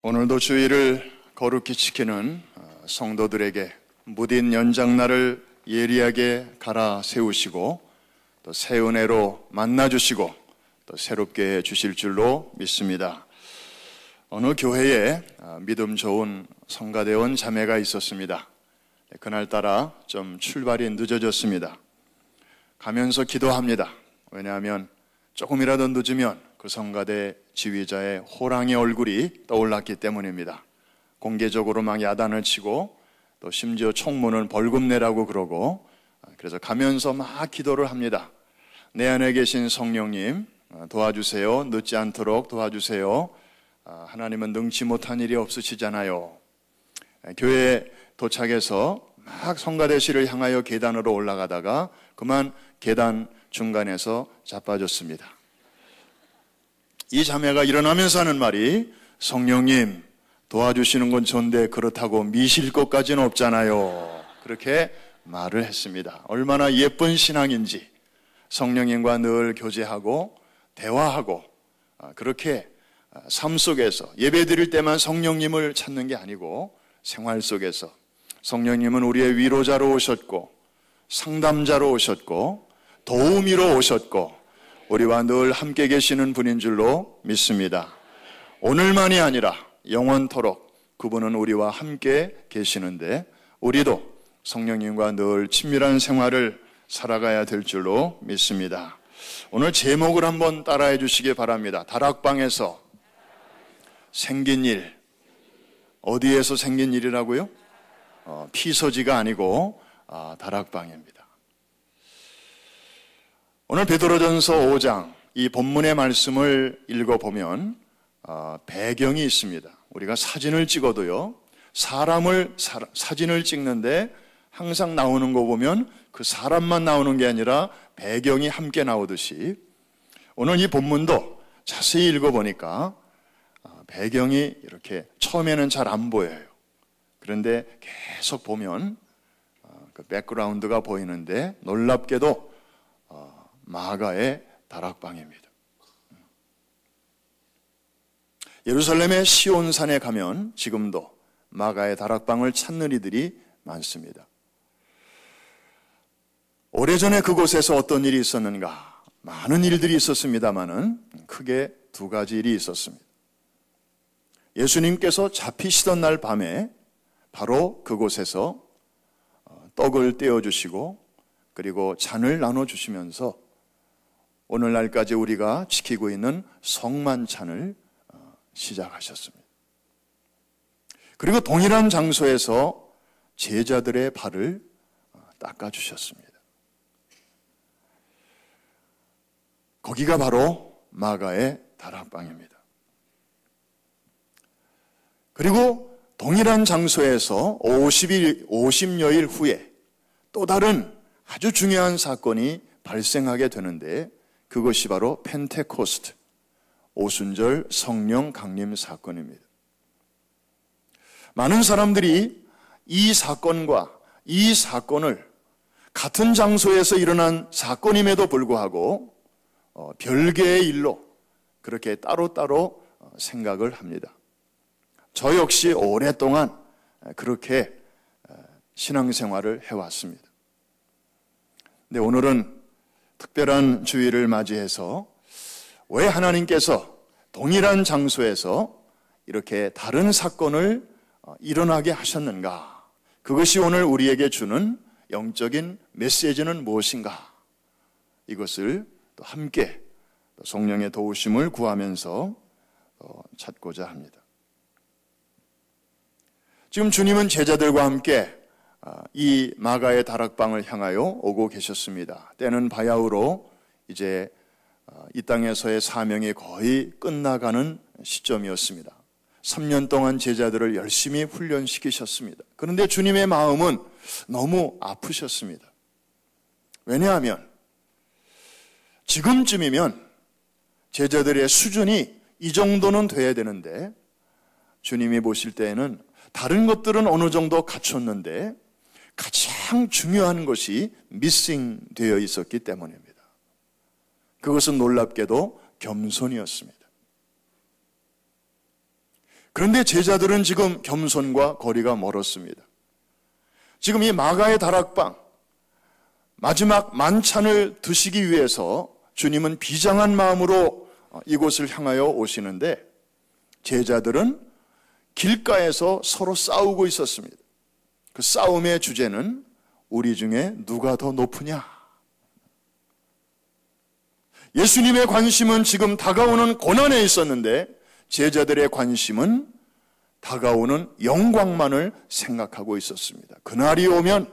오늘도 주의를 거룩히 지키는 성도들에게 무딘 연장날을 예리하게 갈아 세우시고 또 새 은혜로 만나주시고 또 새롭게 해주실 줄로 믿습니다. 어느 교회에 믿음 좋은 성가대원 자매가 있었습니다. 그날따라 좀 출발이 늦어졌습니다. 가면서 기도합니다. 왜냐하면 조금이라도 늦으면 그 성가대 지휘자의 호랑이 얼굴이 떠올랐기 때문입니다. 공개적으로 막 야단을 치고 또 심지어 총무는 벌금 내라고 그러고, 그래서 가면서 막 기도를 합니다. 내 안에 계신 성령님 도와주세요. 늦지 않도록 도와주세요. 하나님은 능치 못한 일이 없으시잖아요. 교회에 도착해서 막 성가대실을 향하여 계단으로 올라가다가 그만 계단 중간에서 자빠졌습니다. 이 자매가 일어나면서 하는 말이, 성령님 도와주시는 건 좋은데 그렇다고 미실 것까지는 없잖아요. 그렇게 말을 했습니다. 얼마나 예쁜 신앙인지, 성령님과 늘 교제하고 대화하고, 그렇게 삶 속에서 예배 드릴 때만 성령님을 찾는 게 아니고 생활 속에서 성령님은 우리의 위로자로 오셨고 상담자로 오셨고 도우미로 오셨고 우리와 늘 함께 계시는 분인 줄로 믿습니다. 오늘만이 아니라 영원토록 그분은 우리와 함께 계시는데 우리도 성령님과 늘 친밀한 생활을 살아가야 될 줄로 믿습니다. 오늘 제목을 한번 따라해 주시기 바랍니다. 다락방에서 생긴 일. 어디에서 생긴 일이라고요? 피서지가 아니고 다락방입니다. 오늘 베드로전서 5장 이 본문의 말씀을 읽어보면 배경이 있습니다. 우리가 사진을 찍어도요, 사진을 찍는데 항상 나오는 거 보면 그 사람만 나오는 게 아니라 배경이 함께 나오듯이 오늘 이 본문도 자세히 읽어보니까 배경이 이렇게 처음에는 잘 안 보여요. 그런데 계속 보면 그 백그라운드가 보이는데 놀랍게도 마가의 다락방입니다. 예루살렘의 시온산에 가면 지금도 마가의 다락방을 찾는 이들이 많습니다. 오래전에 그곳에서 어떤 일이 있었는가? 많은 일들이 있었습니다마는 크게 두 가지 일이 있었습니다. 예수님께서 잡히시던 날 밤에 바로 그곳에서 떡을 떼어주시고 그리고 잔을 나눠주시면서 오늘날까지 우리가 지키고 있는 성만찬을 시작하셨습니다. 그리고 동일한 장소에서 제자들의 발을 닦아주셨습니다. 거기가 바로 마가의 다락방입니다. 그리고 동일한 장소에서 50여일 후에 또 다른 아주 중요한 사건이 발생하게 되는데 그것이 바로 펜테코스트, 오순절 성령 강림 사건입니다. 많은 사람들이 이 사건과 이 사건을 같은 장소에서 일어난 사건임에도 불구하고 별개의 일로 그렇게 따로따로 생각을 합니다. 저 역시 오랫동안 그렇게 신앙생활을 해왔습니다. 근데 오늘은 특별한 주일을 맞이해서 왜 하나님께서 동일한 장소에서 이렇게 다른 사건을 일어나게 하셨는가? 그것이 오늘 우리에게 주는 영적인 메시지는 무엇인가? 이것을 또 함께 성령의 도우심을 구하면서 찾고자 합니다. 지금 주님은 제자들과 함께 이 마가의 다락방을 향하여 오고 계셨습니다. 때는 바야흐로 이제 이 땅에서의 사명이 거의 끝나가는 시점이었습니다. 3년 동안 제자들을 열심히 훈련시키셨습니다. 그런데 주님의 마음은 너무 아프셨습니다. 왜냐하면 지금쯤이면 제자들의 수준이 이 정도는 돼야 되는데 주님이 보실 때에는 다른 것들은 어느 정도 갖췄는데 가장 중요한 것이 미싱 되어 있었기 때문입니다. 그것은 놀랍게도 겸손이었습니다. 그런데 제자들은 지금 겸손과 거리가 멀었습니다. 지금 이 마가의 다락방, 마지막 만찬을 드시기 위해서 주님은 비장한 마음으로 이곳을 향하여 오시는데 제자들은 길가에서 서로 싸우고 있었습니다. 그 싸움의 주제는 우리 중에 누가 더 높으냐? 예수님의 관심은 지금 다가오는 고난에 있었는데 제자들의 관심은 다가오는 영광만을 생각하고 있었습니다. 그날이 오면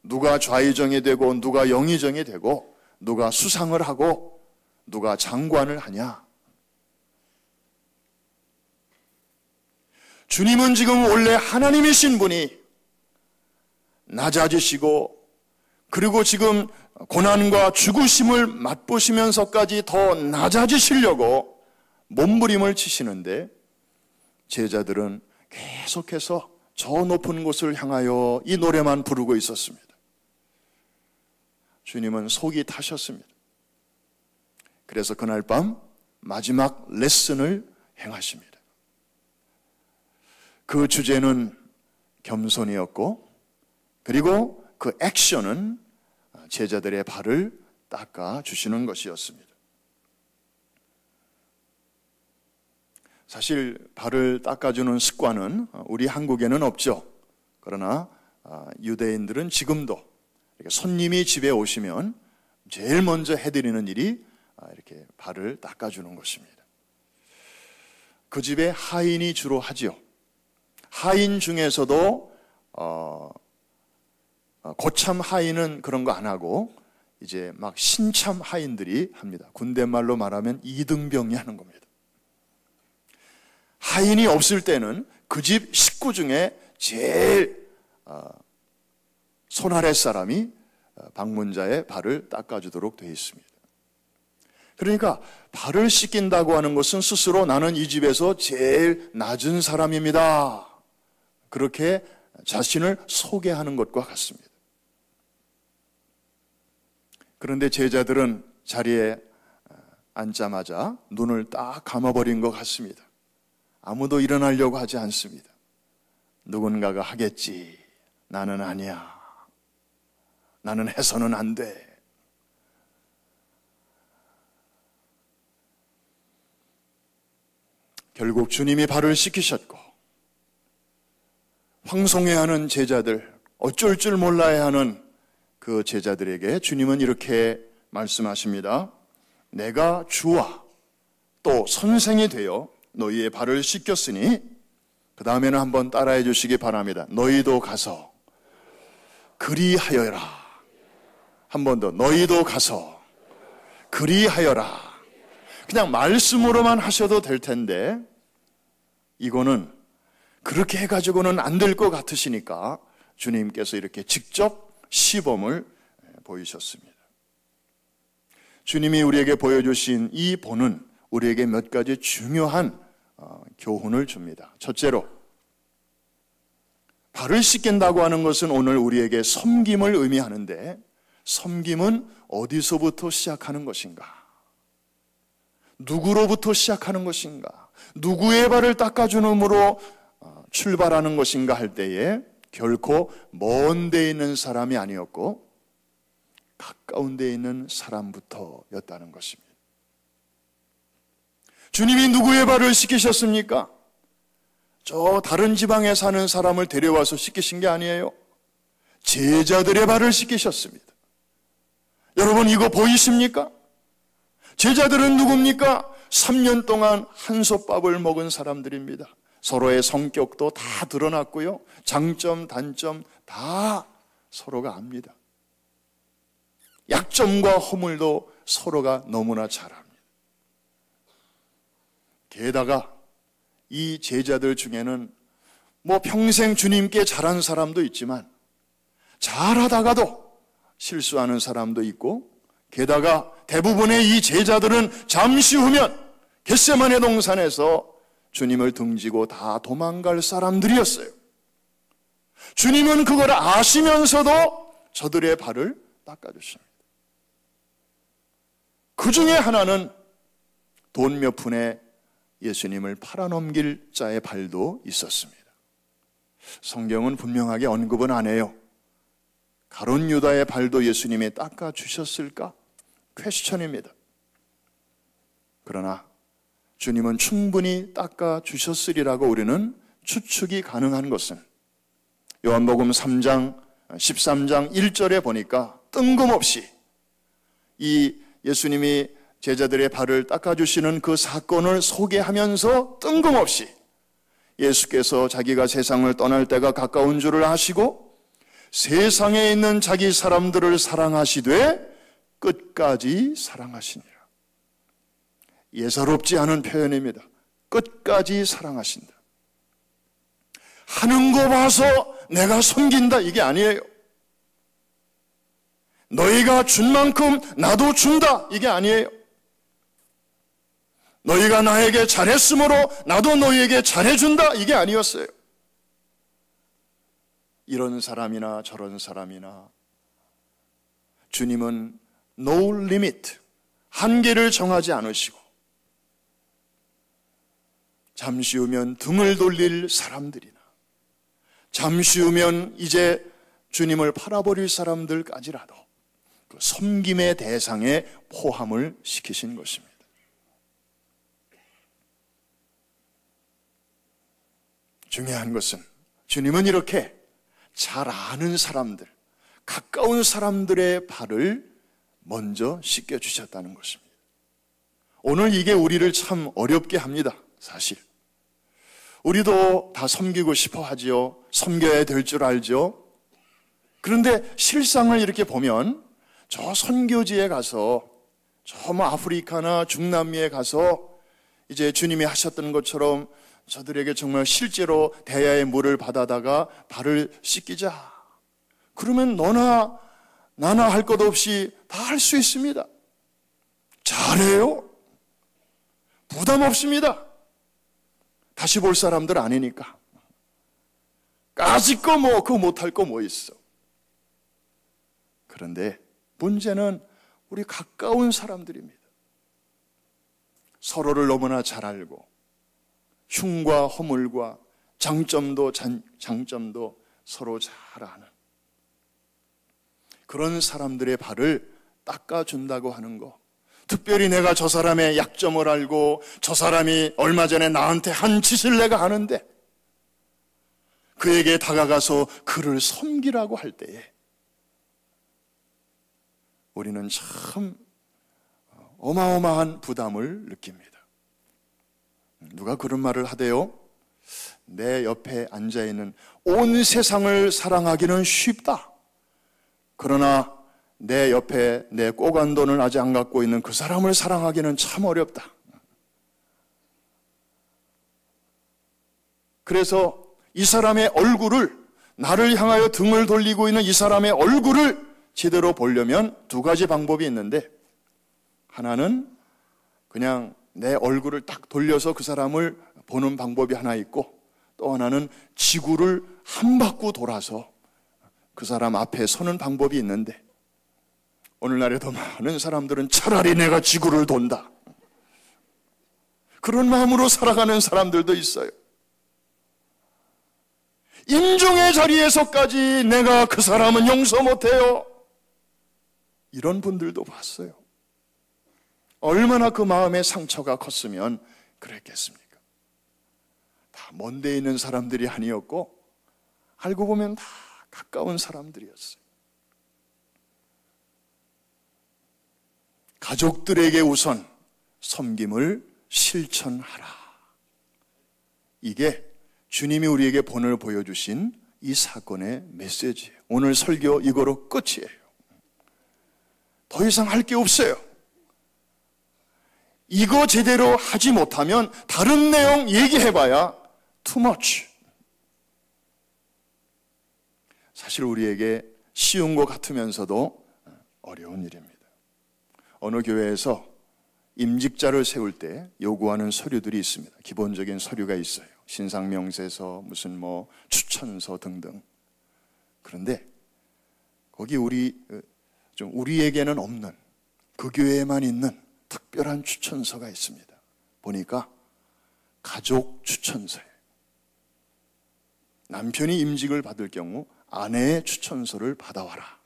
누가 좌의정이 되고 누가 영의정이 되고 누가 수상을 하고 누가 장관을 하냐? 주님은 지금 원래 하나님이신 분이 낮아지시고 그리고 지금 고난과 죽으심을 맛보시면서까지 더 낮아지시려고 몸부림을 치시는데 제자들은 계속해서 저 높은 곳을 향하여 이 노래만 부르고 있었습니다. 주님은 속이 타셨습니다. 그래서 그날 밤 마지막 레슨을 행하십니다. 그 주제는 겸손이었고 그리고 그 액션은 제자들의 발을 닦아주시는 것이었습니다. 사실 발을 닦아주는 습관은 우리 한국에는 없죠. 그러나 유대인들은 지금도 이렇게 손님이 집에 오시면 제일 먼저 해드리는 일이 이렇게 발을 닦아주는 것입니다. 그 집에 하인이 주로 하지요. 하인 중에서도 고참 하인은 그런 거 안 하고 이제 막 신참 하인들이 합니다. 군대 말로 말하면 이등병이 하는 겁니다. 하인이 없을 때는 그 집 식구 중에 제일 손 아래 사람이 방문자의 발을 닦아주도록 되어 있습니다. 그러니까 발을 씻긴다고 하는 것은 스스로 나는 이 집에서 제일 낮은 사람입니다. 그렇게 자신을 소개하는 것과 같습니다. 그런데 제자들은 자리에 앉자마자 눈을 딱 감아버린 것 같습니다. 아무도 일어나려고 하지 않습니다. 누군가가 하겠지. 나는 아니야. 나는 해서는 안 돼. 결국 주님이 발을 씻기셨고 황송해하는 제자들, 어쩔 줄 몰라야 하는 그 제자들에게 주님은 이렇게 말씀하십니다. 내가 주와 또 선생이 되어 너희의 발을 씻겼으니 그 다음에는 한번 따라해 주시기 바랍니다. 너희도 가서 그리하여라. 한 번 더. 너희도 가서 그리하여라. 그냥 말씀으로만 하셔도 될 텐데 이거는 그렇게 해가지고는 안 될 것 같으시니까 주님께서 이렇게 직접 시범을 보이셨습니다. 주님이 우리에게 보여주신 이 본은 우리에게 몇 가지 중요한 교훈을 줍니다. 첫째로, 발을 씻긴다고 하는 것은 오늘 우리에게 섬김을 의미하는데 섬김은 어디서부터 시작하는 것인가? 누구로부터 시작하는 것인가? 누구의 발을 닦아주는으로 출발하는 것인가 할 때에 결코 먼 데 있는 사람이 아니었고 가까운 데 있는 사람부터였다는 것입니다. 주님이 누구의 발을 씻기셨습니까? 저 다른 지방에 사는 사람을 데려와서 씻기신 게 아니에요. 제자들의 발을 씻기셨습니다. 여러분 이거 보이십니까? 제자들은 누굽니까? 3년 동안 한솥밥을 먹은 사람들입니다. 서로의 성격도 다 드러났고요. 장점, 단점 다 서로가 압니다. 약점과 허물도 서로가 너무나 잘 압니다. 게다가 이 제자들 중에는 뭐 평생 주님께 잘한 사람도 있지만 잘하다가도 실수하는 사람도 있고 게다가 대부분의 이 제자들은 잠시 후면 겟세마네 동산에서 주님을 등지고 다 도망갈 사람들이었어요. 주님은 그걸 아시면서도 저들의 발을 닦아주십니다. 그 중에 하나는 돈 몇 푼에 예수님을 팔아넘길 자의 발도 있었습니다. 성경은 분명하게 언급은 안 해요. 가룟 유다의 발도 예수님이 닦아주셨을까? 퀘스천입니다. 그러나 주님은 충분히 닦아주셨으리라고 우리는 추측이 가능한 것은 요한복음 3장 13장 1절에 보니까 뜬금없이 이 예수님이 제자들의 발을 닦아주시는 그 사건을 소개하면서 뜬금없이 예수께서 자기가 세상을 떠날 때가 가까운 줄을 아시고 세상에 있는 자기 사람들을 사랑하시되 끝까지 사랑하시니라. 예사롭지 않은 표현입니다. 끝까지 사랑하신다. 하는 거 봐서 내가 섬긴다, 이게 아니에요. 너희가 준 만큼 나도 준다, 이게 아니에요. 너희가 나에게 잘했으므로 나도 너희에게 잘해준다, 이게 아니었어요. 이런 사람이나 저런 사람이나 주님은 no limit, 한계를 정하지 않으시고 잠시 후면 등을 돌릴 사람들이나 잠시 후면 이제 주님을 팔아버릴 사람들까지라도 그 섬김의 대상에 포함을 시키신 것입니다. 중요한 것은 주님은 이렇게 잘 아는 사람들, 가까운 사람들의 발을 먼저 씻겨주셨다는 것입니다. 오늘 이게 우리를 참 어렵게 합니다. 사실 우리도 다 섬기고 싶어 하지요. 섬겨야 될 줄 알죠. 그런데 실상을 이렇게 보면 저 선교지에 가서 저 아프리카나 중남미에 가서 이제 주님이 하셨던 것처럼 저들에게 정말 실제로 대야의 물을 받아다가 발을 씻기자. 그러면 너나 나나 할 것 없이 다 할 수 있습니다. 잘해요. 부담 없습니다. 다시 볼 사람들 아니니까. 까짓 거 뭐, 그거 못할 거 뭐 있어. 그런데 문제는 우리 가까운 사람들입니다. 서로를 너무나 잘 알고 흉과 허물과 장점도 장점도 서로 잘 아는 그런 사람들의 발을 닦아준다고 하는 거, 특별히 내가 저 사람의 약점을 알고 저 사람이 얼마 전에 나한테 한 짓을 내가 아는데 그에게 다가가서 그를 섬기라고 할 때에 우리는 참 어마어마한 부담을 느낍니다. 누가 그런 말을 하대요? 내 옆에 앉아있는 온 세상을 사랑하기는 쉽다. 그러나 내 옆에 내 꼬간 돈을 아직 안 갖고 있는 그 사람을 사랑하기는 참 어렵다. 그래서 이 사람의 얼굴을, 나를 향하여 등을 돌리고 있는 이 사람의 얼굴을 제대로 보려면 두 가지 방법이 있는데, 하나는 그냥 내 얼굴을 딱 돌려서 그 사람을 보는 방법이 하나 있고, 또 하나는 지구를 한 바퀴 돌아서 그 사람 앞에 서는 방법이 있는데, 오늘날에도 많은 사람들은 차라리 내가 지구를 돈다, 그런 마음으로 살아가는 사람들도 있어요. 임종의 자리에서까지 내가 그 사람은 용서 못해요, 이런 분들도 봤어요. 얼마나 그 마음의 상처가 컸으면 그랬겠습니까? 다 먼데 있는 사람들이 아니었고 알고 보면 다 가까운 사람들이었어요. 가족들에게 우선 섬김을 실천하라. 이게 주님이 우리에게 본을 보여주신 이 사건의 메시지예요. 오늘 설교 이거로 끝이에요. 더 이상 할 게 없어요. 이거 제대로 하지 못하면 다른 내용 얘기해봐야 too much. 사실 우리에게 쉬운 것 같으면서도 어려운 일입니다. 어느 교회에서 임직자를 세울 때 요구하는 서류들이 있습니다. 기본적인 서류가 있어요. 신상명세서, 무슨 추천서 등등. 그런데 거기 우리에게는 없는, 그 교회에만 있는 특별한 추천서가 있습니다. 보니까 가족 추천서예요. 남편이 임직을 받을 경우 아내의 추천서를 받아와라.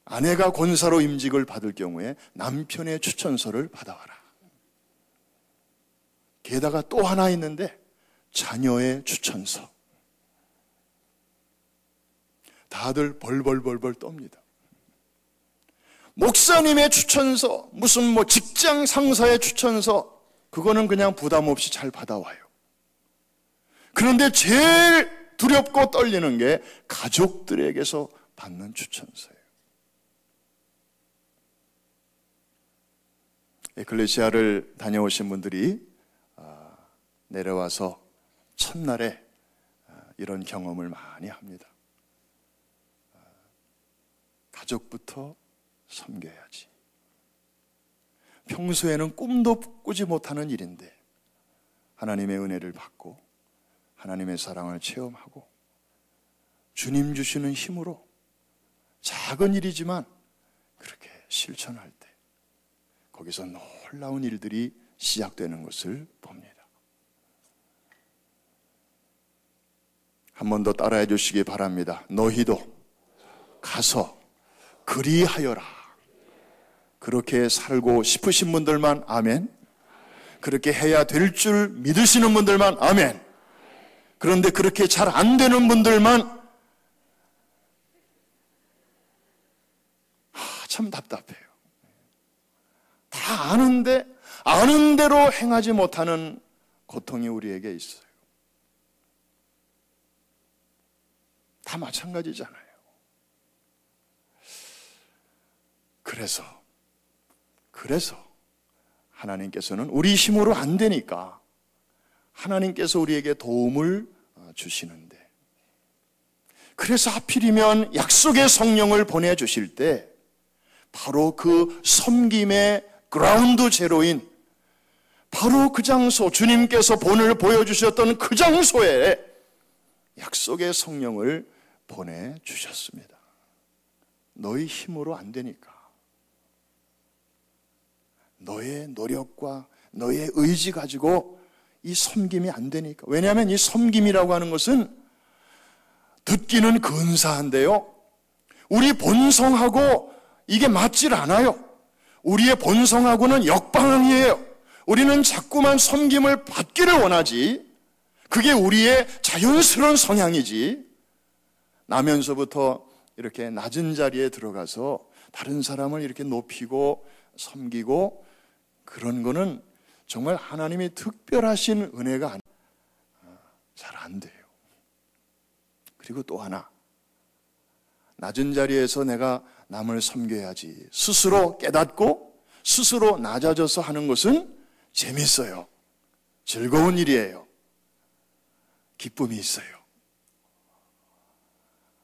아내가 권사로 임직을 받을 경우에 남편의 추천서를 받아와라. 게다가 또 하나 있는데 자녀의 추천서. 다들 벌벌벌벌 떱니다. 목사님의 추천서, 무슨 직장 상사의 추천서, 그거는 그냥 부담 없이 잘 받아와요. 그런데 제일 두렵고 떨리는 게 가족들에게서 받는 추천서예요. 에클레시아를 다녀오신 분들이 내려와서 첫날에 이런 경험을 많이 합니다. 가족부터 섬겨야지. 평소에는 꿈도 꾸지 못하는 일인데 하나님의 은혜를 받고 하나님의 사랑을 체험하고 주님 주시는 힘으로 작은 일이지만 그렇게 실천할 때 거기서 놀라운 일들이 시작되는 것을 봅니다. 한 번 더 따라해 주시기 바랍니다. 너희도 가서 그리하여라. 그렇게 살고 싶으신 분들만 아멘. 그렇게 해야 될 줄 믿으시는 분들만 아멘. 그런데 그렇게 잘 안 되는 분들만 참 답답해요. 다 아는데 아는 대로 행하지 못하는 고통이 우리에게 있어요. 다 마찬가지잖아요. 그래서 하나님께서는 우리 힘으로 안 되니까 하나님께서 우리에게 도움을 주시는데, 그래서 하필이면 약속의 성령을 보내주실 때 바로 그 섬김의 그라운드 제로인 바로 그 장소, 주님께서 본을 보여주셨던 그 장소에 약속의 성령을 보내주셨습니다. 너희 힘으로 안 되니까, 너의 노력과 너의 의지 가지고 이 섬김이 안 되니까. 왜냐하면 이 섬김이라고 하는 것은 듣기는 근사한데요, 우리 본성하고 이게 맞질 않아요. 우리의 본성하고는 역방향이에요. 우리는 자꾸만 섬김을 받기를 원하지, 그게 우리의 자연스러운 성향이지, 나면서부터 이렇게 낮은 자리에 들어가서 다른 사람을 이렇게 높이고 섬기고 그런 거는 정말 하나님이 특별하신 은혜가 잘 안 돼요. 그리고 또 하나, 낮은 자리에서 내가 남을 섬겨야지 스스로 깨닫고 스스로 낮아져서 하는 것은 재밌어요. 즐거운 일이에요. 기쁨이 있어요.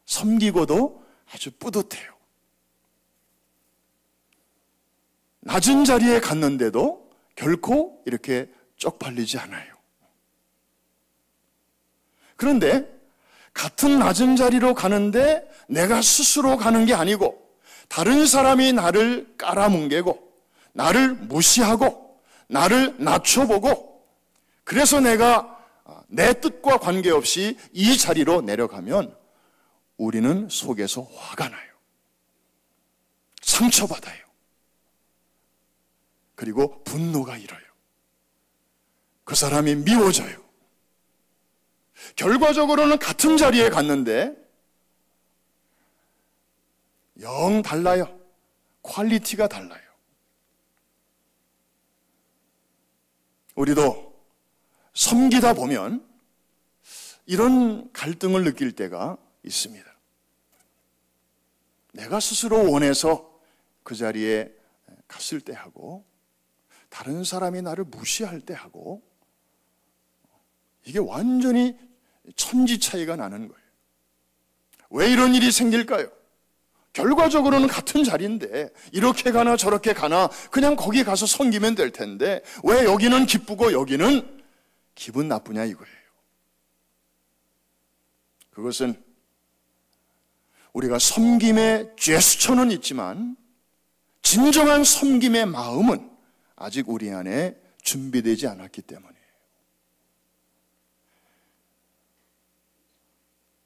섬기고도 아주 뿌듯해요. 낮은 자리에 갔는데도 결코 이렇게 쪽팔리지 않아요. 그런데 같은 낮은 자리로 가는데 내가 스스로 가는 게 아니고 다른 사람이 나를 깔아뭉개고 나를 무시하고 나를 낮춰보고, 그래서 내가 내 뜻과 관계없이 이 자리로 내려가면 우리는 속에서 화가 나요. 상처받아요. 그리고 분노가 일어요. 그 사람이 미워져요. 결과적으로는 같은 자리에 갔는데 영 달라요. 퀄리티가 달라요. 우리도 섬기다 보면 이런 갈등을 느낄 때가 있습니다. 내가 스스로 원해서 그 자리에 갔을 때 하고 다른 사람이 나를 무시할 때 하고, 이게 완전히 천지 차이가 나는 거예요. 왜 이런 일이 생길까요? 결과적으로는 같은 자리인데 이렇게 가나 저렇게 가나 그냥 거기 가서 섬기면 될 텐데 왜 여기는 기쁘고 여기는 기분 나쁘냐 이거예요. 그것은 우리가 섬김의 제스처는 있지만 진정한 섬김의 마음은 아직 우리 안에 준비되지 않았기 때문이에요.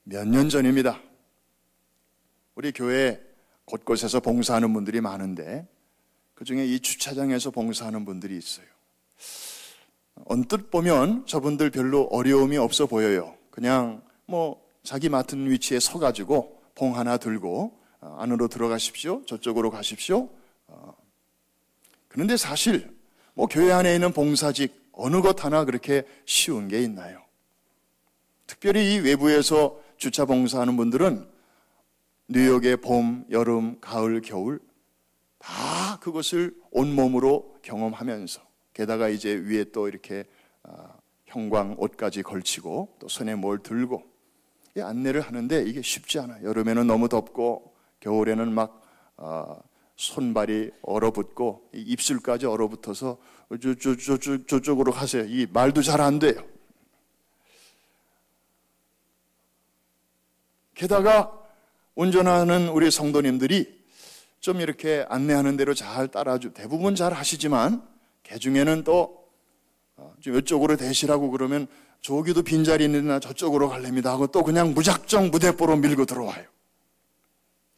몇 년 전입니다. 우리 교회 곳곳에서 봉사하는 분들이 많은데 그중에 이 주차장에서 봉사하는 분들이 있어요. 언뜻 보면 저분들 별로 어려움이 없어 보여요. 그냥 자기 맡은 위치에 서가지고 봉 하나 들고 안으로 들어가십시오, 저쪽으로 가십시오. 그런데 사실 교회 안에 있는 봉사직 어느 것 하나 그렇게 쉬운 게 있나요? 특별히 이 외부에서 주차 봉사하는 분들은 뉴욕의 봄, 여름, 가을, 겨울 다 그것을 온몸으로 경험하면서 게다가 이제 위에 또 이렇게 형광 옷까지 걸치고 또 손에 뭘 들고 이 안내를 하는데 이게 쉽지 않아요. 여름에는 너무 덥고 겨울에는 막 손발이 얼어붙고 입술까지 얼어붙어서 저쪽으로 가세요. 이 말도 잘 안 돼요. 게다가 운전하는 우리 성도님들이 좀 이렇게 안내하는 대로 잘 대부분 잘 하시지만 개중에는 또 좀 이쪽으로 대시라고 그러면 저기도 빈자리 있는데 저쪽으로 갈랍니다 하고 또 그냥 무작정 무대뽀로 밀고 들어와요.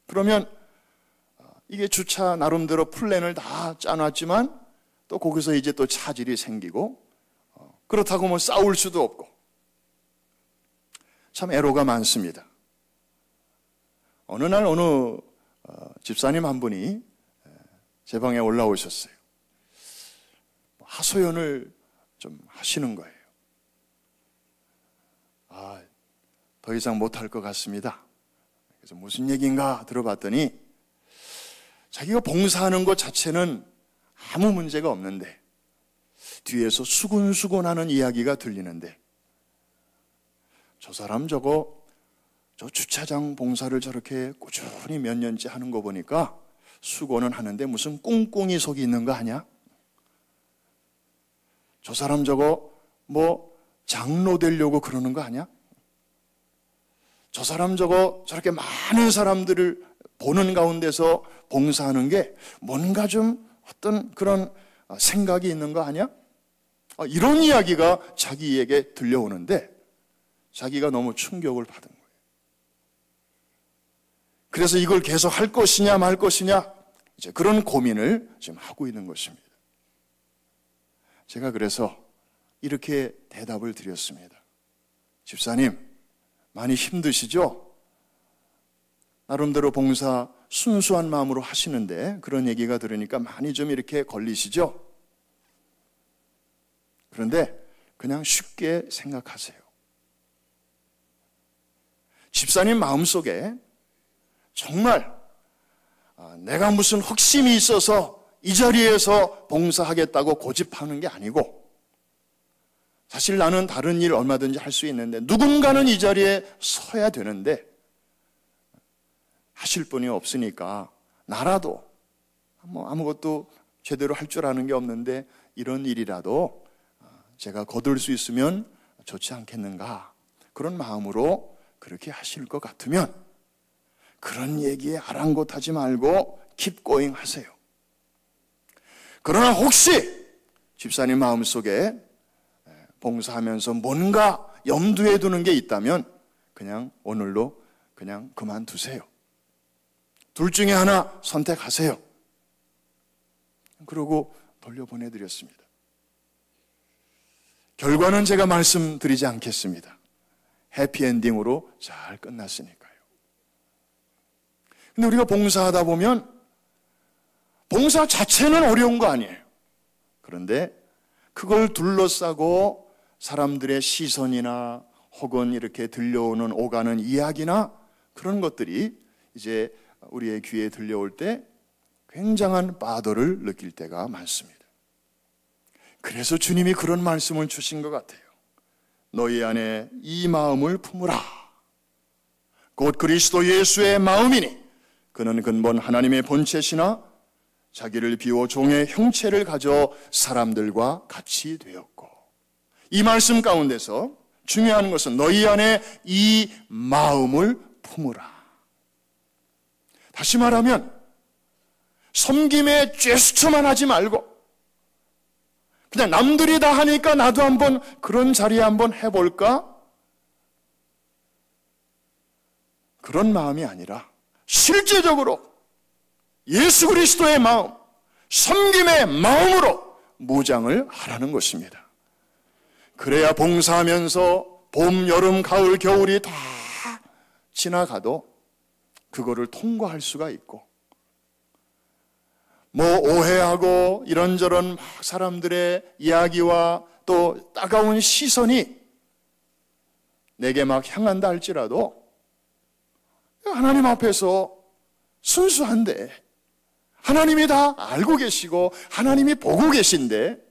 그러면 이게 주차 나름대로 플랜을 다 짜놨지만 또 거기서 이제 또 차질이 생기고 그렇다고 싸울 수도 없고 참 애로가 많습니다. 어느 날 어느 집사님 한 분이 제 방에 올라오셨어요. 하소연을 좀 하시는 거예요. 더 이상 못할 것 같습니다. 그래서 무슨 얘기인가 들어봤더니 자기가 봉사하는 것 자체는 아무 문제가 없는데 뒤에서 수군수군하는 이야기가 들리는데 저 사람 저 주차장 봉사를 저렇게 꾸준히 몇 년째 하는 거 보니까 수고는 하는데 무슨 꿍꿍이 속이 있는 거 아니야? 저 사람 장로 되려고 그러는 거 아니야? 저 사람 저렇게 많은 사람들을 보는 가운데서 봉사하는 게 뭔가 좀 어떤 그런 생각이 있는 거 아니야? 이런 이야기가 자기에게 들려오는데 자기가 너무 충격을 받은 거예요. 그래서 이걸 계속 할 것이냐 말 것이냐 이제 그런 고민을 지금 하고 있는 것입니다. 제가 그래서 이렇게 대답을 드렸습니다. 집사님, 많이 힘드시죠? 나름대로 봉사 순수한 마음으로 하시는데 그런 얘기가 들으니까 많이 좀 이렇게 걸리시죠? 그런데 그냥 쉽게 생각하세요. 집사님 마음속에 정말 내가 무슨 확심이 있어서 이 자리에서 봉사하겠다고 고집하는 게 아니고 사실 나는 다른 일 얼마든지 할 수 있는데 누군가는 이 자리에 서야 되는데 하실 분이 없으니까 나라도 아무것도 제대로 할 줄 아는 게 없는데 이런 일이라도 제가 거둘 수 있으면 좋지 않겠는가 그런 마음으로 그렇게 하실 것 같으면 그런 얘기에 아랑곳하지 말고 keep going 하세요. 그러나 혹시 집사님 마음속에 봉사하면서 뭔가 염두에 두는 게 있다면 그냥 오늘로 그냥 그만두세요. 둘 중에 하나 선택하세요. 그러고 돌려보내드렸습니다. 결과는 제가 말씀드리지 않겠습니다. 해피엔딩으로 잘 끝났으니까요. 근데 우리가 봉사하다 보면 봉사 자체는 어려운 거 아니에요. 그런데 그걸 둘러싸고 사람들의 시선이나 혹은 이렇게 들려오는 오가는 이야기나 그런 것들이 이제 우리의 귀에 들려올 때 굉장한 바더를 느낄 때가 많습니다. 그래서 주님이 그런 말씀을 주신 것 같아요. 너희 안에 이 마음을 품으라. 곧 그리스도 예수의 마음이니 그는 근본 하나님의 본체시나 자기를 비워 종의 형체를 가져 사람들과 같이 되었고 이 말씀 가운데서 중요한 것은 너희 안에 이 마음을 품으라. 다시 말하면 섬김에 쬐수처만 하지 말고 그냥 남들이 다 하니까 나도 한번 그런 자리에 한번 해볼까? 그런 마음이 아니라 실제적으로 예수 그리스도의 마음, 섬김의 마음으로 무장을 하라는 것입니다. 그래야 봉사하면서 봄, 여름, 가을, 겨울이 다 지나가도 그거를 통과할 수가 있고, 뭐 오해하고 이런저런 막 사람들의 이야기와 또 따가운 시선이 내게 막 향한다 할지라도 하나님 앞에서 순수한데, 하나님이 다 알고 계시고 하나님이 보고 계신데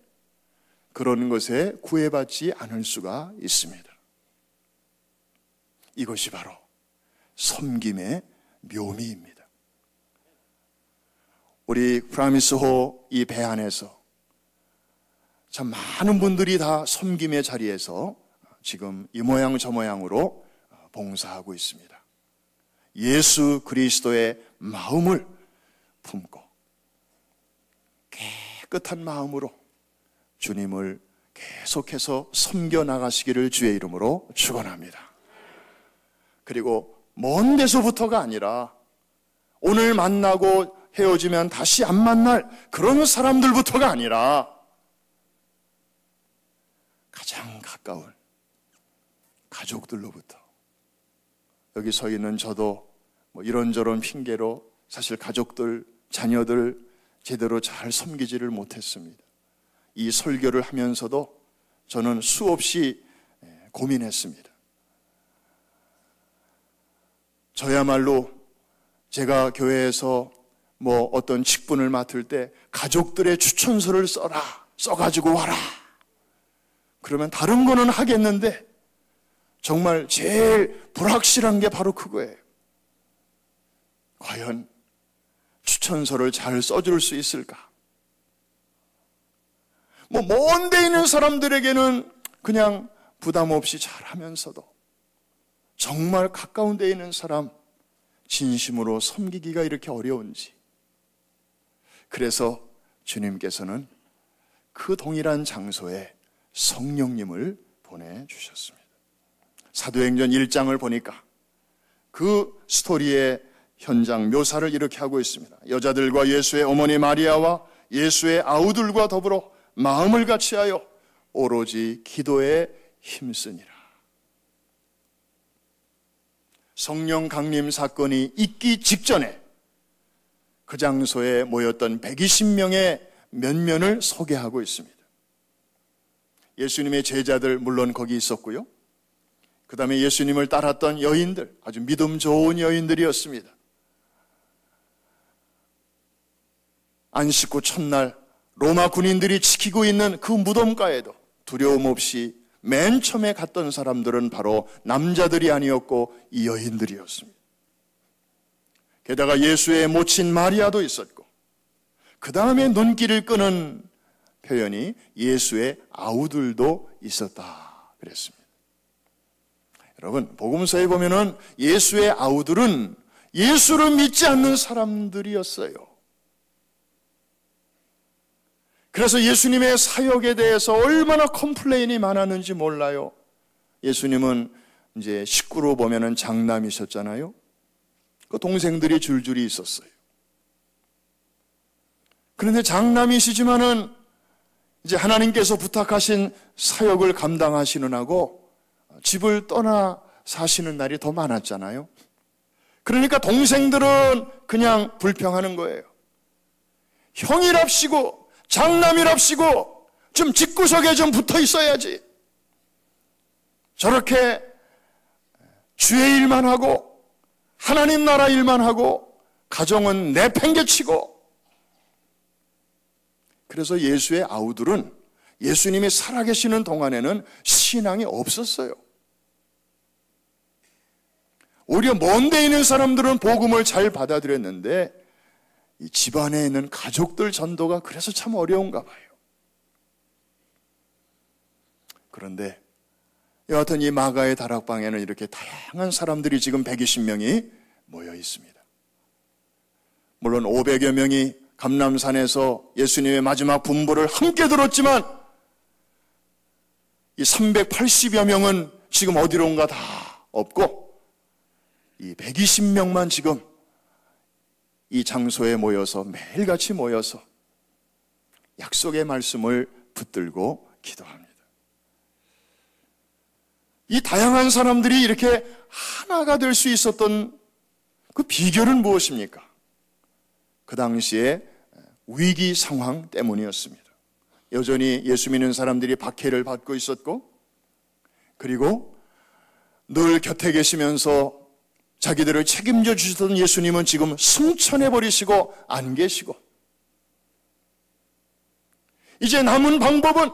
그런 것에 구애받지 않을 수가 있습니다. 이것이 바로 섬김의 묘미입니다. 우리 프라미스호 이 배 안에서 참 많은 분들이 다 섬김의 자리에서 지금 이 모양 저 모양으로 봉사하고 있습니다. 예수 그리스도의 마음을 품고 깨끗한 마음으로 주님을 계속해서 섬겨 나가시기를 주의 이름으로 축원합니다. 그리고 먼 데서부터가 아니라 오늘 만나고 헤어지면 다시 안 만날 그런 사람들부터가 아니라 가장 가까운 가족들로부터, 여기 서 있는 저도 뭐 이런저런 핑계로 사실 가족들, 자녀들 제대로 잘 섬기지를 못했습니다. 이 설교를 하면서도 저는 수없이 고민했습니다. 저야말로 제가 교회에서 뭐 어떤 직분을 맡을 때 가족들의 추천서를 써가지고 와라. 그러면 다른 거는 하겠는데 정말 제일 불확실한 게 바로 그거예요. 과연 추천서를 잘 써줄 수 있을까? 뭐 먼 데 있는 사람들에게는 그냥 부담 없이 잘 하면서도 정말 가까운 데 있는 사람 진심으로 섬기기가 이렇게 어려운지. 그래서 주님께서는 그 동일한 장소에 성령님을 보내주셨습니다. 사도행전 1장을 보니까 그 스토리의 현장 묘사를 이렇게 하고 있습니다. 여자들과 예수의 어머니 마리아와 예수의 아우들과 더불어 마음을 같이하여 오로지 기도에 힘쓰니라. 성령 강림 사건이 있기 직전에 그 장소에 모였던 120명의 면면을 소개하고 있습니다. 예수님의 제자들 물론 거기 있었고요. 그 다음에 예수님을 따랐던 여인들, 아주 믿음 좋은 여인들이었습니다. 안식 후 첫날 로마 군인들이 지키고 있는 그 무덤가에도 두려움 없이 맨 처음에 갔던 사람들은 바로 남자들이 아니었고 이 여인들이었습니다. 게다가 예수의 모친 마리아도 있었고, 그 다음에 눈길을 끄는 표현이 예수의 아우들도 있었다 그랬습니다. 여러분, 복음서에 보면은 예수의 아우들은 예수를 믿지 않는 사람들이었어요. 그래서 예수님의 사역에 대해서 얼마나 컴플레인이 많았는지 몰라요. 예수님은 이제 식구로 보면은 장남이셨잖아요. 그 동생들이 줄줄이 있었어요. 그런데 장남이시지만은 이제 하나님께서 부탁하신 사역을 감당하시는 하고 집을 떠나 사시는 날이 더 많았잖아요. 그러니까 동생들은 그냥 불평하는 거예요. 형이랍시고 장남이랍시고 좀 집구석에 좀 붙어 있어야지. 저렇게 주의 일만 하고 하나님 나라 일만 하고 가정은 내팽개치고. 그래서 예수의 아우들은 예수님이 살아계시는 동안에는 신앙이 없었어요. 오히려 먼 데 있는 사람들은 복음을 잘 받아들였는데 이 집안에 있는 가족들 전도가 그래서 참 어려운가 봐요. 그런데 여하튼 이 마가의 다락방에는 이렇게 다양한 사람들이 지금 120명이 모여 있습니다. 물론 500여 명이 감람산에서 예수님의 마지막 분부를 함께 들었지만 이 380여 명은 지금 어디론가 다 없고 이 120명만 지금 이 장소에 모여서 매일같이 모여서 약속의 말씀을 붙들고 기도합니다. 이 다양한 사람들이 이렇게 하나가 될 수 있었던 그 비결은 무엇입니까? 그 당시에 위기 상황 때문이었습니다. 여전히 예수 믿는 사람들이 박해를 받고 있었고, 그리고 늘 곁에 계시면서 자기들을 책임져 주시던 예수님은 지금 승천해 버리시고 안 계시고, 이제 남은 방법은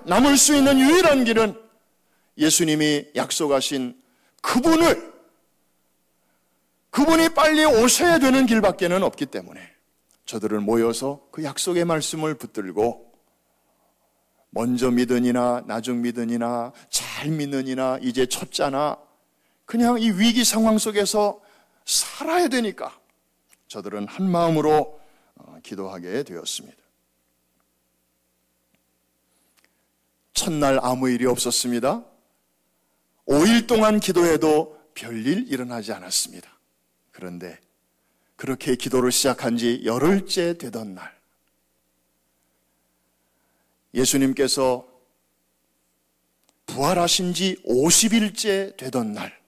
남을 수 있는 유일한 길은 예수님이 약속하신 그분이 빨리 오셔야 되는 길밖에는 없기 때문에 저들은 모여서 그 약속의 말씀을 붙들고 먼저 믿으니나 나중 믿으니나 잘 믿으니나 이제 쳤잖아, 그냥 이 위기 상황 속에서 살아야 되니까 저들은 한 마음으로 기도하게 되었습니다. 첫날 아무 일이 없었습니다. 5일 동안 기도해도 별일 일어나지 않았습니다. 그런데 그렇게 기도를 시작한 지 열흘째 되던 날, 예수님께서 부활하신 지 50일째 되던 날,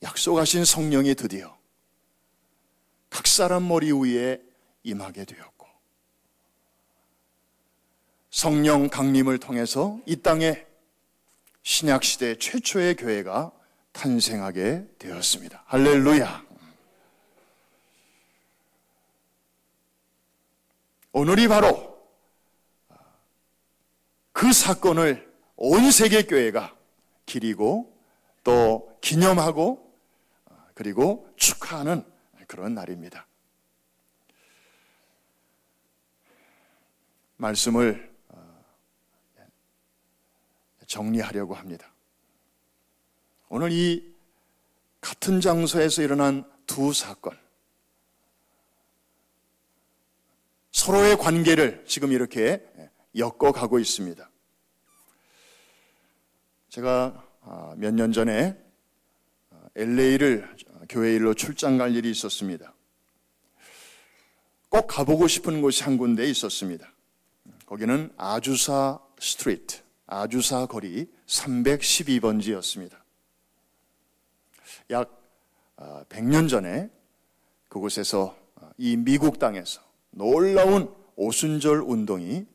약속하신 성령이 드디어 각 사람 머리 위에 임하게 되었고, 성령 강림을 통해서 이 땅에 신약시대 최초의 교회가 탄생하게 되었습니다. 할렐루야. 오늘이 바로 그 사건을 온 세계 교회가 기리고 또 기념하고 그리고 축하하는 그런 날입니다. 말씀을 정리하려고 합니다. 오늘 이 같은 장소에서 일어난 두 사건, 서로의 관계를 지금 이렇게 엮어가고 있습니다. 제가 몇 년 전에 LA를 교회 일로 출장 갈 일이 있었습니다. 꼭 가보고 싶은 곳이 한 군데 있었습니다. 거기는 아주사 스트리트, 아주사 거리 312번지였습니다. 약 100년 전에 그곳에서 이 미국 땅에서 놀라운 오순절 운동이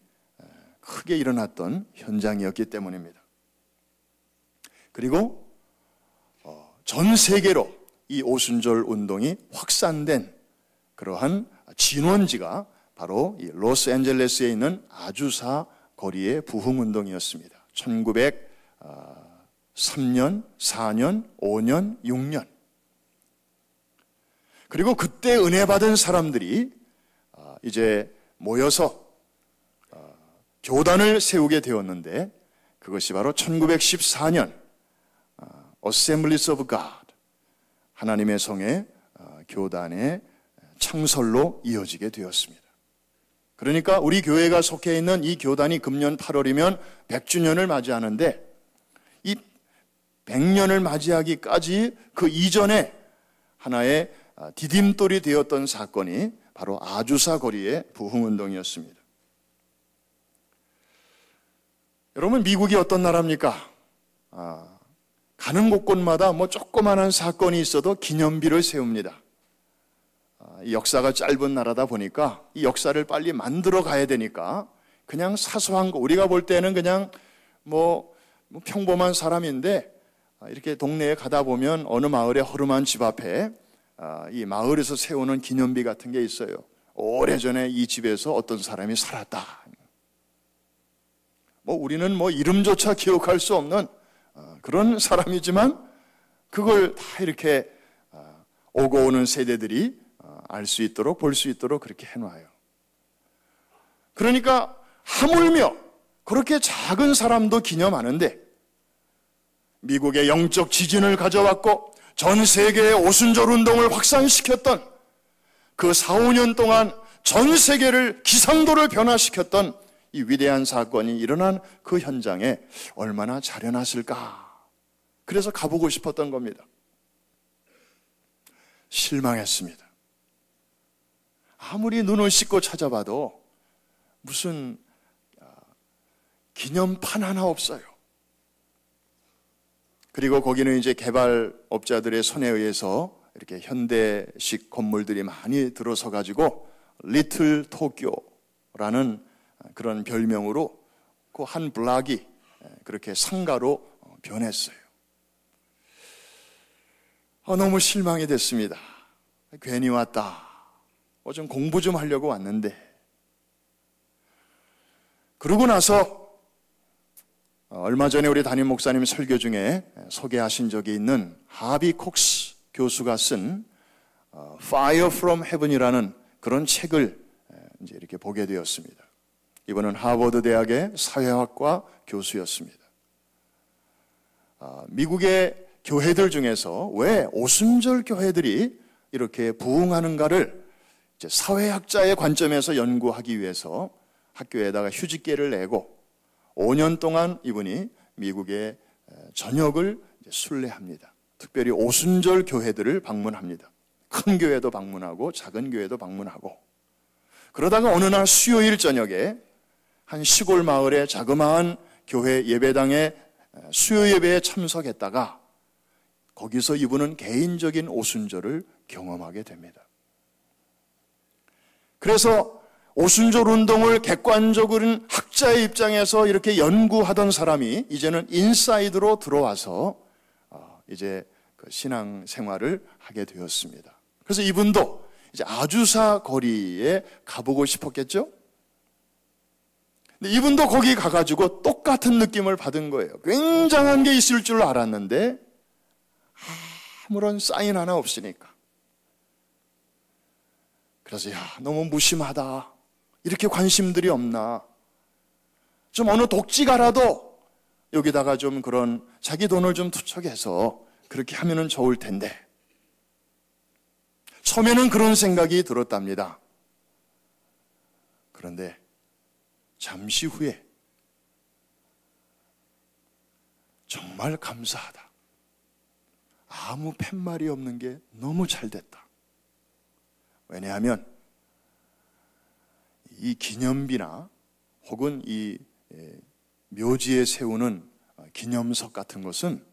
크게 일어났던 현장이었기 때문입니다. 그리고 전 세계로 이 오순절 운동이 확산된 그러한 진원지가 바로 이 로스앤젤레스에 있는 아주사 거리의 부흥운동이었습니다. 1903년, 4년, 5년, 6년. 그리고 그때 은혜 받은 사람들이 이제 모여서 교단을 세우게 되었는데, 그것이 바로 1914년 Assemblies of God, 하나님의 성의 교단의 창설로 이어지게 되었습니다. 그러니까 우리 교회가 속해 있는 이 교단이 금년 8월이면 100주년을 맞이하는데, 이 100년을 맞이하기까지 그 이전에 하나의 디딤돌이 되었던 사건이 바로 아주사 거리의 부흥운동이었습니다. 여러분, 미국이 어떤 나라입니까? 가는 곳곳마다 조그마한 사건이 있어도 기념비를 세웁니다. 이 역사가 짧은 나라다 보니까 이 역사를 빨리 만들어 가야 되니까 그냥 사소한 거, 우리가 볼 때는 그냥 평범한 사람인데, 이렇게 동네에 가다 보면 어느 마을의 허름한 집 앞에 이 마을에서 세우는 기념비 같은 게 있어요. 오래전에 이 집에서 어떤 사람이 살았다. 우리는 이름조차 기억할 수 없는 그런 사람이지만 그걸 다 이렇게 오고 오는 세대들이 알 수 있도록, 볼 수 있도록 그렇게 해놔요. 그러니까 하물며 그렇게 작은 사람도 기념하는데, 미국의 영적 지진을 가져왔고 전 세계의 오순절 운동을 확산시켰던, 그 4, 5년 동안 전 세계를 기상도를 변화시켰던 이 위대한 사건이 일어난 그 현장에 얼마나 잘해놨을까. 그래서 가보고 싶었던 겁니다. 실망했습니다. 아무리 눈을 씻고 찾아봐도 무슨 기념판 하나 없어요. 그리고 거기는 이제 개발업자들의 손에 의해서 이렇게 현대식 건물들이 많이 들어서 가지고 리틀 도쿄라는 그런 별명으로 그 한 블락이 그렇게 상가로 변했어요. 너무 실망이 됐습니다. 괜히 왔다. 좀 공부 좀 하려고 왔는데. 그러고 나서 얼마 전에 우리 담임 목사님 설교 중에 소개하신 적이 있는 하비 콕스 교수가 쓴 Fire from Heaven이라는 그런 책을 이제 이렇게 보게 되었습니다. 이분은 하버드 대학의 사회학과 교수였습니다. 미국의 교회들 중에서 왜 오순절 교회들이 이렇게 부흥하는가를 이제 사회학자의 관점에서 연구하기 위해서 학교에다가 휴직계를 내고 5년 동안 이분이 미국의 전역을 순례합니다. 특별히 오순절 교회들을 방문합니다. 큰 교회도 방문하고 작은 교회도 방문하고, 그러다가 어느 날 수요일 저녁에 한 시골 마을의 자그마한 교회 예배당에 수요 예배에 참석했다가 거기서 이분은 개인적인 오순절을 경험하게 됩니다. 그래서 오순절 운동을 객관적인 학자의 입장에서 이렇게 연구하던 사람이 이제는 인사이드로 들어와서 이제 그 신앙 생활을 하게 되었습니다. 그래서 이분도 이제 아주사 거리에 가보고 싶었겠죠? 근데 이분도 거기 가가지고 똑같은 느낌을 받은 거예요. 굉장한 게 있을 줄 알았는데 아무런 사인 하나 없으니까. 그래서 너무 무심하다. 이렇게 관심들이 없나. 좀 어느 독지가라도 여기다가 좀 그런 자기 돈을 좀 투척해서 그렇게 하면은 좋을 텐데. 처음에는 그런 생각이 들었답니다. 그런데 잠시 후에 정말 감사하다. 아무 팻말이 없는 게 너무 잘 됐다. 왜냐하면 이 기념비나 혹은 이 묘지에 세우는 기념석 같은 것은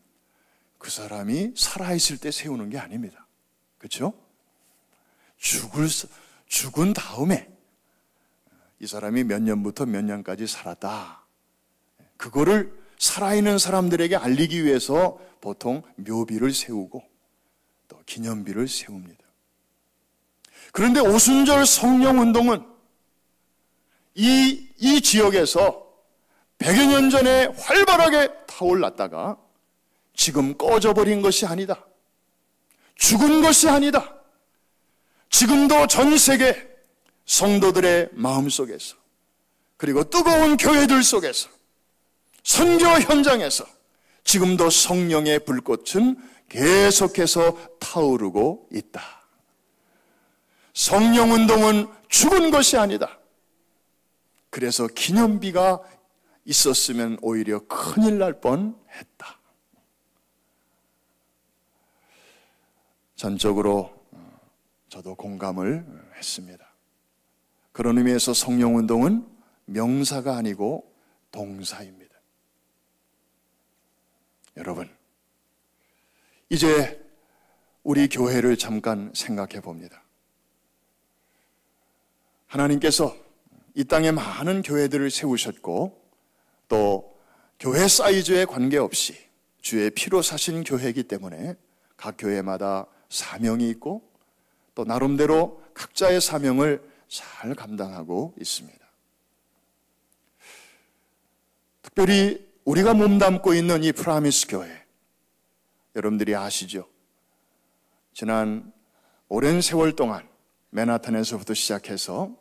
그 사람이 살아있을 때 세우는 게 아닙니다. 그렇죠? 죽은 다음에 이 사람이 몇 년부터 몇 년까지 살았다. 그거를 살아있는 사람들에게 알리기 위해서 보통 묘비를 세우고 또 기념비를 세웁니다. 그런데 오순절 성령운동은 이 지역에서 100여 년 전에 활발하게 타올랐다가 지금 꺼져버린 것이 아니다. 죽은 것이 아니다. 지금도 전 세계 성도들의 마음속에서, 그리고 뜨거운 교회들 속에서, 선교 현장에서 지금도 성령의 불꽃은 계속해서 타오르고 있다. 성령운동은 죽은 것이 아니다. 그래서 기념비가 있었으면 오히려 큰일 날 뻔했다. 전적으로 저도 공감을 했습니다. 그런 의미에서 성령운동은 명사가 아니고 동사입니다. 여러분, 이제 우리 교회를 잠깐 생각해 봅니다. 하나님께서 이 땅에 많은 교회들을 세우셨고 또 교회 사이즈에 관계없이 주의 피로 사신 교회이기 때문에 각 교회마다 사명이 있고 또 나름대로 각자의 사명을 잘 감당하고 있습니다. 특별히 우리가 몸담고 있는 이 프라미스 교회, 여러분들이 아시죠? 지난 오랜 세월 동안 맨하탄에서부터 시작해서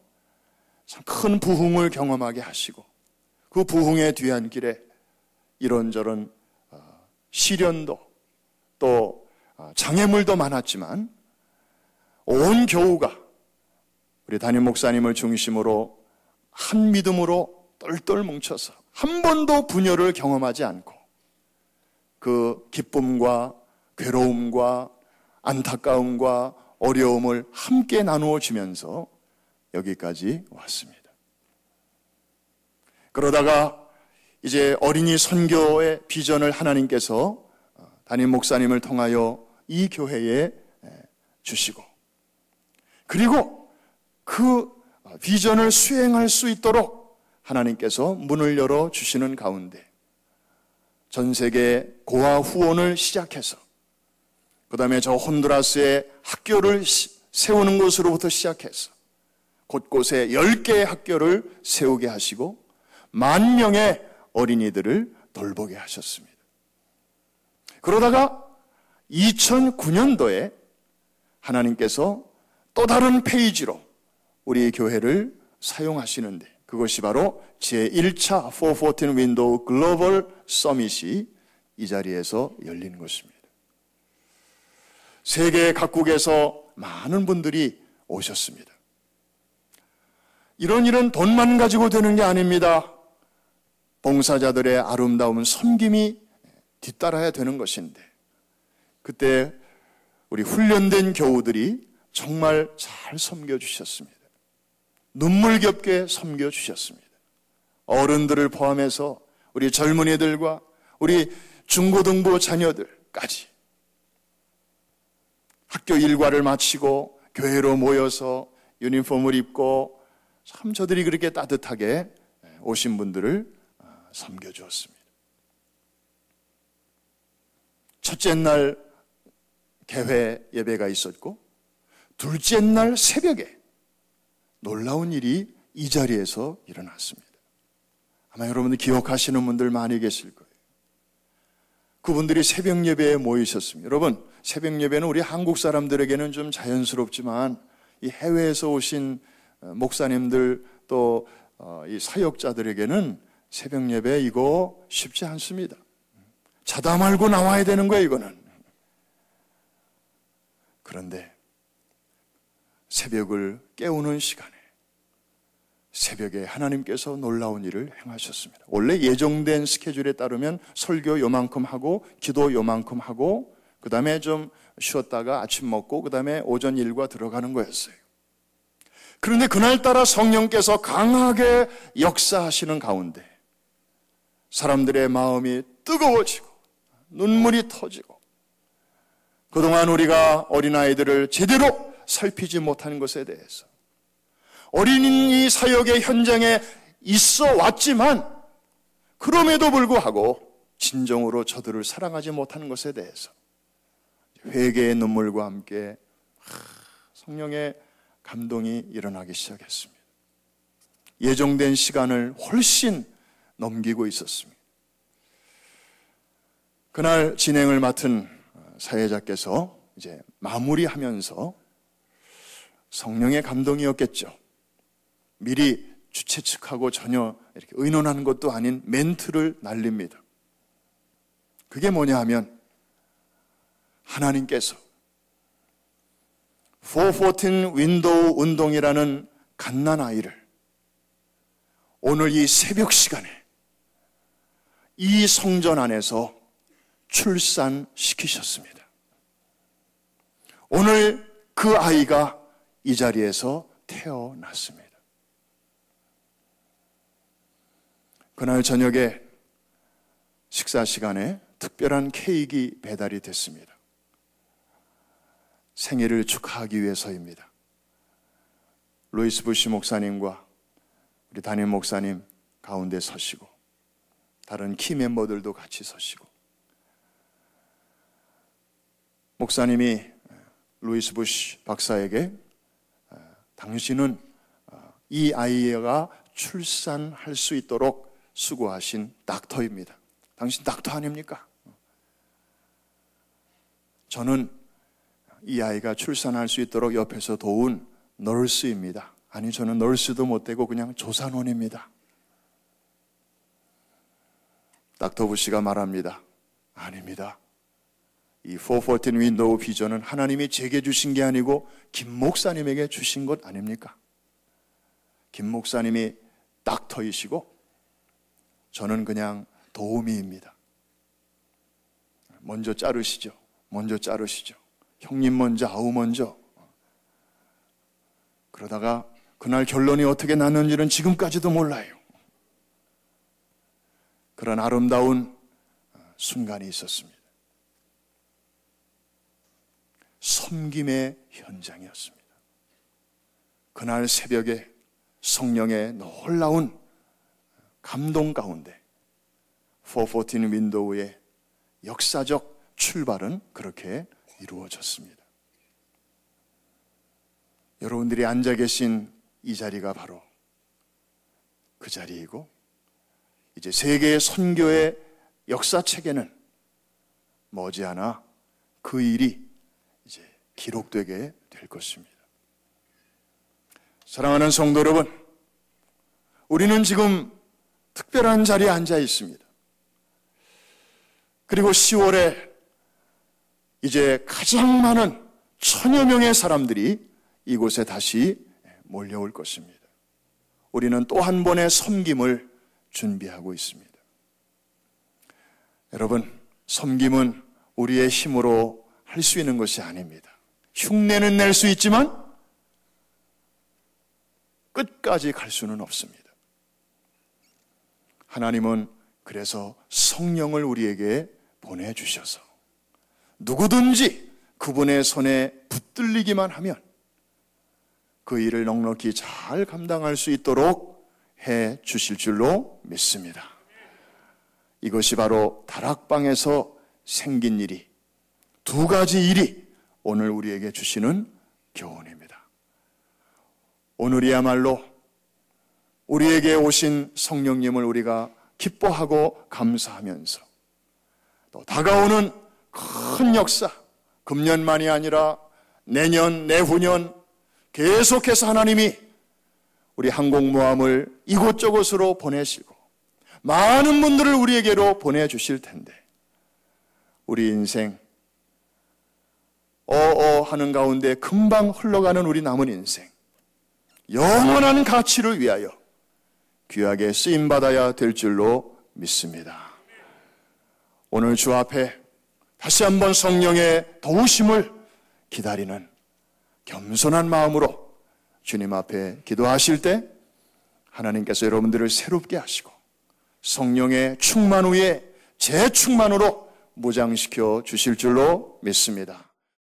참 큰 부흥을 경험하게 하시고 그 부흥의 뒤안길에 이런저런 시련도 또 장애물도 많았지만 온 교우가 우리 담임 목사님을 중심으로 한 믿음으로 똘똘 뭉쳐서 한 번도 분열을 경험하지 않고 그 기쁨과 괴로움과 안타까움과 어려움을 함께 나누어 주면서 여기까지 왔습니다. 그러다가 이제 어린이 선교의 비전을 하나님께서 담임 목사님을 통하여 이 교회에 주시고, 그리고 그 비전을 수행할 수 있도록 하나님께서 문을 열어 주시는 가운데 전 세계 고아 후원을 시작해서 그 다음에 저 혼두라스에 학교를 세우는 것으로부터 시작해서 곳곳에 10개의 학교를 세우게 하시고 10,000명의 어린이들을 돌보게 하셨습니다. 그러다가 2009년도에 하나님께서 또 다른 페이지로 우리 교회를 사용하시는데, 그것이 바로 제1차 414 윈도우 글로벌 서밋이 이 자리에서 열린 것입니다. 세계 각국에서 많은 분들이 오셨습니다. 이런 일은 돈만 가지고 되는 게 아닙니다. 봉사자들의 아름다운 섬김이 뒤따라야 되는 것인데, 그때 우리 훈련된 교우들이 정말 잘 섬겨주셨습니다. 눈물겹게 섬겨주셨습니다. 어른들을 포함해서 우리 젊은이들과 우리 중고등부 자녀들까지 학교 일과를 마치고 교회로 모여서 유니폼을 입고 참 저들이 그렇게 따뜻하게 오신 분들을 섬겨주었습니다. 첫째 날 개회 예배가 있었고, 둘째 날 새벽에 놀라운 일이 이 자리에서 일어났습니다. 아마 여러분들 기억하시는 분들 많이 계실 거예요. 그분들이 새벽 예배에 모이셨습니다. 여러분, 새벽 예배는 우리 한국 사람들에게는 좀 자연스럽지만 이 해외에서 오신 목사님들 또 이 사역자들에게는 새벽 예배 이거 쉽지 않습니다. 자다 말고 나와야 되는 거예요, 이거는. 그런데 새벽을 깨우는 시간에 새벽에 하나님께서 놀라운 일을 행하셨습니다. 원래 예정된 스케줄에 따르면 설교 요만큼 하고 기도 요만큼 하고 그 다음에 좀 쉬었다가 아침 먹고 그 다음에 오전 일과 들어가는 거였어요. 그런데 그날따라 성령께서 강하게 역사하시는 가운데 사람들의 마음이 뜨거워지고 눈물이 터지고, 그동안 우리가 어린아이들을 제대로 살피지 못한 것에 대해서, 어린이 사역의 현장에 있어 왔지만 그럼에도 불구하고 진정으로 저들을 사랑하지 못하는 것에 대해서 회개의 눈물과 함께 성령의 감동이 일어나기 시작했습니다. 예정된 시간을 훨씬 넘기고 있었습니다. 그날 진행을 맡은 사회자께서 이제 마무리하면서 성령의 감동이었겠죠. 미리 주최 측하고 전혀 이렇게 의논하는 것도 아닌 멘트를 날립니다. 그게 뭐냐 하면 하나님께서 414 윈도우 운동이라는 갓난아이를 오늘 이 새벽 시간에 이 성전 안에서 출산시키셨습니다. 오늘 그 아이가 이 자리에서 태어났습니다. 그날 저녁에 식사 시간에 특별한 케이크 배달이 됐습니다. 생일을 축하하기 위해서입니다. 루이스 부시 목사님과 우리 담임 목사님 가운데 서시고 다른 키 멤버들도 같이 서시고, 목사님이 루이스 부시 박사에게 당신은 이 아이가 출산할 수 있도록 수고하신 닥터입니다. 당신 닥터 아닙니까? 저는 이 아이가 출산할 수 있도록 옆에서 도운 널스입니다. 아니, 저는 널스도 못 되고 그냥 조산원입니다. 닥터 부시가 말합니다. 아닙니다. 이 414 윈도우 비전은 하나님이 제게 주신 게 아니고 김 목사님에게 주신 것 아닙니까? 김 목사님이 닥터이시고 저는 그냥 도우미입니다. 먼저 자르시죠. 먼저 자르시죠. 형님 먼저, 아우 먼저. 그러다가 그날 결론이 어떻게 났는지는 지금까지도 몰라요. 그런 아름다운 순간이 있었습니다. 섬김의 현장이었습니다. 그날 새벽에 성령의 놀라운 감동 가운데 414 윈도우의 역사적 출발은 그렇게 이루어졌습니다. 여러분들이 앉아 계신 이 자리가 바로 그 자리이고, 이제 세계의 선교의 역사책에는 머지않아 그 일이 이제 기록되게 될 것입니다. 사랑하는 성도 여러분, 우리는 지금 특별한 자리에 앉아 있습니다. 그리고 10월에 이제 가장 많은 1000여 명의 사람들이 이곳에 다시 몰려올 것입니다. 우리는 또 한 번의 섬김을 준비하고 있습니다. 여러분, 섬김은 우리의 힘으로 할 수 있는 것이 아닙니다. 흉내는 낼 수 있지만 끝까지 갈 수는 없습니다. 하나님은 그래서 성령을 우리에게 보내주셔서 누구든지 그분의 손에 붙들리기만 하면 그 일을 넉넉히 잘 감당할 수 있도록 해 주실 줄로 믿습니다. 이것이 바로 다락방에서 생긴 일이, 두 가지 일이 오늘 우리에게 주시는 교훈입니다. 오늘이야말로 우리에게 오신 성령님을 우리가 기뻐하고 감사하면서 또 다가오는 큰 역사, 금년만이 아니라 내년, 내후년 계속해서 하나님이 우리 항공모함을 이곳저곳으로 보내시고 많은 분들을 우리에게로 보내주실 텐데, 우리 인생 하는 가운데 금방 흘러가는 우리 남은 인생, 영원한 가치를 위하여 귀하게 쓰임받아야 될 줄로 믿습니다. 오늘 주 앞에 다시 한번 성령의 도우심을 기다리는 겸손한 마음으로 주님 앞에 기도하실 때 하나님께서 여러분들을 새롭게 하시고 성령의 충만 후에 재충만으로 무장시켜 주실 줄로 믿습니다.